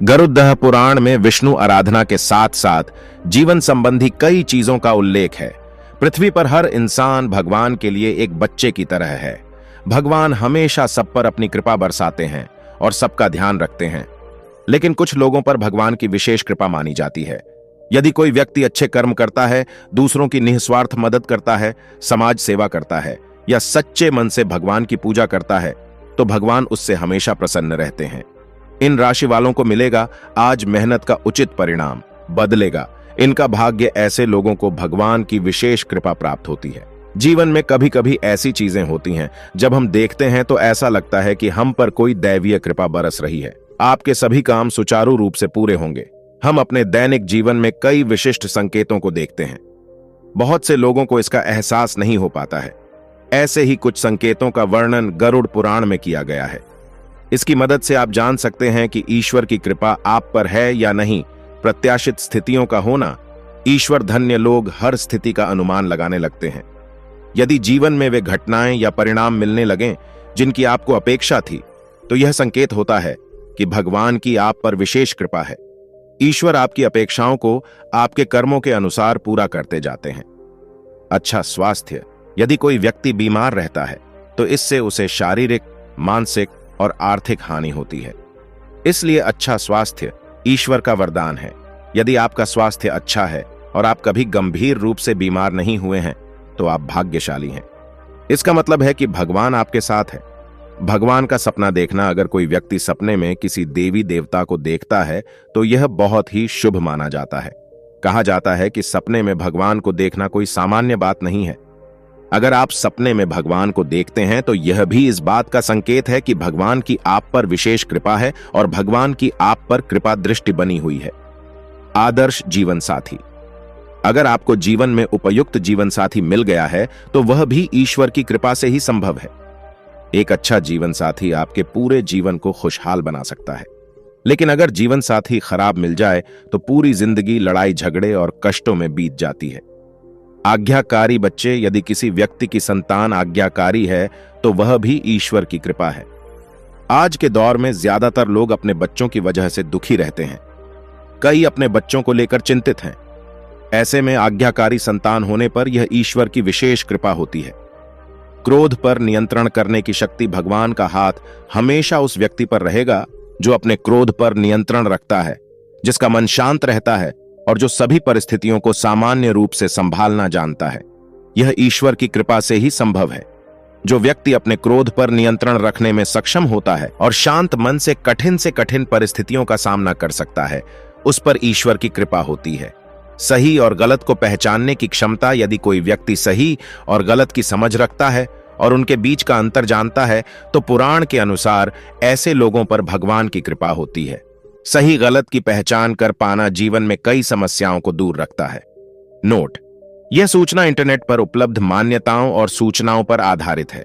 गरुड़ पुराण में विष्णु आराधना के साथ साथ जीवन संबंधी कई चीजों का उल्लेख है। पृथ्वी पर हर इंसान भगवान के लिए एक बच्चे की तरह है। भगवान हमेशा सब पर अपनी कृपा बरसाते हैं और सबका ध्यान रखते हैं। लेकिन कुछ लोगों पर भगवान की विशेष कृपा मानी जाती है। यदि कोई व्यक्ति अच्छे कर्म करता है, दूसरों की निस्वार्थ मदद करता है, समाज सेवा करता है या सच्चे मन से भगवान की पूजा करता है, तो भगवान उससे हमेशा प्रसन्न रहते हैं। इन राशि वालों को मिलेगा आज मेहनत का उचित परिणाम, बदलेगा इनका भाग्य। ऐसे लोगों को भगवान की विशेष कृपा प्राप्त होती है। जीवन में कभी कभी ऐसी चीजें होती हैं जब हम देखते हैं तो ऐसा लगता है कि हम पर कोई दैवीय कृपा बरस रही है। आपके सभी काम सुचारू रूप से पूरे होंगे। हम अपने दैनिक जीवन में कई विशिष्ट संकेतों को देखते हैं। बहुत से लोगों को इसका एहसास नहीं हो पाता है। ऐसे ही कुछ संकेतों का वर्णन गरुड़ पुराण में किया गया है। इसकी मदद से आप जान सकते हैं कि ईश्वर की कृपा आप पर है या नहीं। प्रत्याशित स्थितियों का होना। ईश्वर धन्य लोग हर स्थिति का अनुमान लगाने लगते हैं। यदि जीवन में वे घटनाएं या परिणाम मिलने लगें जिनकी आपको अपेक्षा थी, तो यह संकेत होता है कि भगवान की आप पर विशेष कृपा है। ईश्वर आपकी अपेक्षाओं को आपके कर्मों के अनुसार पूरा करते जाते हैं। अच्छा स्वास्थ्य। यदि कोई व्यक्ति बीमार रहता है तो इससे उसे शारीरिक, मानसिक और आर्थिक हानि होती है। इसलिए अच्छा स्वास्थ्य ईश्वर का वरदान है। यदि आपका स्वास्थ्य अच्छा है और आप कभी गंभीर रूप से बीमार नहीं हुए हैं तो आप भाग्यशाली हैं। इसका मतलब है कि भगवान आपके साथ है। भगवान का सपना देखना। अगर कोई व्यक्ति सपने में किसी देवी देवता को देखता है तो यह बहुत ही शुभ माना जाता है। कहा जाता है कि सपने में भगवान को देखना कोई सामान्य बात नहीं है। अगर आप सपने में भगवान को देखते हैं तो यह भी इस बात का संकेत है कि भगवान की आप पर विशेष कृपा है और भगवान की आप पर कृपा दृष्टि बनी हुई है। आदर्श जीवन साथी। अगर आपको जीवन में उपयुक्त जीवन साथी मिल गया है तो वह भी ईश्वर की कृपा से ही संभव है। एक अच्छा जीवन साथी आपके पूरे जीवन को खुशहाल बना सकता है। लेकिन अगर जीवन साथी खराब मिल जाए तो पूरी जिंदगी लड़ाई झगड़े और कष्टों में बीत जाती है। आज्ञाकारी बच्चे। यदि किसी व्यक्ति की संतान आज्ञाकारी है तो वह भी ईश्वर की कृपा है। आज के दौर में ज्यादातर लोग अपने बच्चों की वजह से दुखी रहते हैं। कई अपने बच्चों को लेकर चिंतित हैं। ऐसे में आज्ञाकारी संतान होने पर यह ईश्वर की विशेष कृपा होती है। क्रोध पर नियंत्रण करने की शक्ति। भगवान का हाथ हमेशा उस व्यक्ति पर रहेगा जो अपने क्रोध पर नियंत्रण रखता है, जिसका मन शांत रहता है और जो सभी परिस्थितियों को सामान्य रूप से संभालना जानता है। यह ईश्वर की कृपा से ही संभव है। जो व्यक्ति अपने क्रोध पर नियंत्रण रखने में सक्षम होता है और शांत मन से कठिन परिस्थितियों का सामना कर सकता है, उस पर ईश्वर की कृपा होती है। सही और गलत को पहचानने की क्षमता। यदि कोई व्यक्ति सही और गलत की समझ रखता है और उनके बीच का अंतर जानता है तो पुराण के अनुसार ऐसे लोगों पर भगवान की कृपा होती है। सही गलत की पहचान कर पाना जीवन में कई समस्याओं को दूर रखता है। नोट: यह सूचना इंटरनेट पर उपलब्ध मान्यताओं और सूचनाओं पर आधारित है।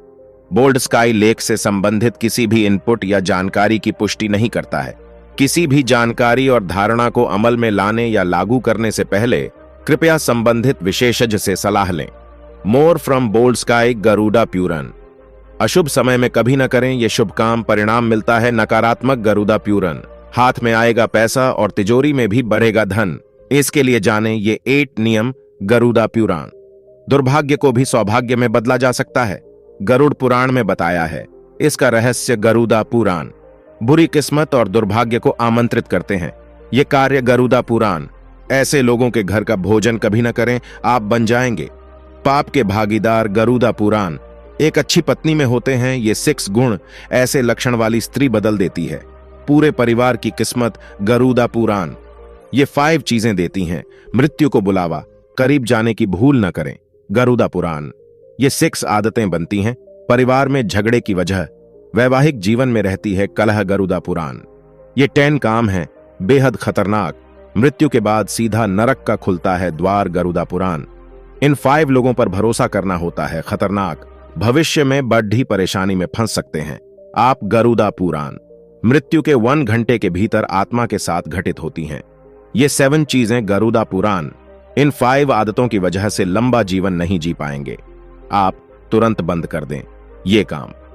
बोल्ड स्काई लेख से संबंधित किसी भी इनपुट या जानकारी की पुष्टि नहीं करता है। किसी भी जानकारी और धारणा को अमल में लाने या लागू करने से पहले कृपया संबंधित विशेषज्ञ से सलाह लें। More from Boldsky, Garuda Purana. अशुभ समय में कभी न करें ये शुभ काम, परिणाम मिलता है नकारात्मक। गरुड़ा पुराण। हाथ में आएगा पैसा और तिजोरी में भी बढ़ेगा धन। इसके लिए जाने ये 8 नियम गरुड़ा पुराण। दुर्भाग्य को भी सौभाग्य में बदला जा सकता है, गरुड़ पुराण में बताया है। इसका रहस्य गरुड़ा पुराण बुरी किस्मत और दुर्भाग्य को आमंत्रित करते हैं। ये कार्य गरुड़ा पुराण। ऐसे लोगों के घर का भोजन कभी न करें, आप बन जाएंगे पाप के भागीदार। गरुड़ा पुराण। एक अच्छी पत्नी में होते हैं ये 6 गुण। ऐसे लक्षण वाली स्त्री बदल देती है पूरे परिवार की किस्मत। गरुड़ा पुराण ये 5 चीजें देती हैं। मृत्यु को बुलावा, करीब जाने की भूल न करें। गरुड़ा पुराण। ये 6 आदतें बनती हैं परिवार में झगड़े की वजह, वैवाहिक जीवन में रहती है कलह। गरुड़ा पुराण। ये 10 काम हैं बेहद खतरनाक। मृत्यु के बाद सीधा नरक का खुलता है द्वार। गरुड़ा पुराण। इन 5 लोगों पर भरोसा करना होता है खतरनाक। भविष्य में बड़ी परेशानी में फंस सकते हैं आप। गरुड़ा पुराण। मृत्यु के 1 घंटे के भीतर आत्मा के साथ घटित होती हैं। ये 7 चीजें गरुड़ा पुराण। इन 5 आदतों की वजह से लंबा जीवन नहीं जी पाएंगे। आप तुरंत बंद कर दें ये काम।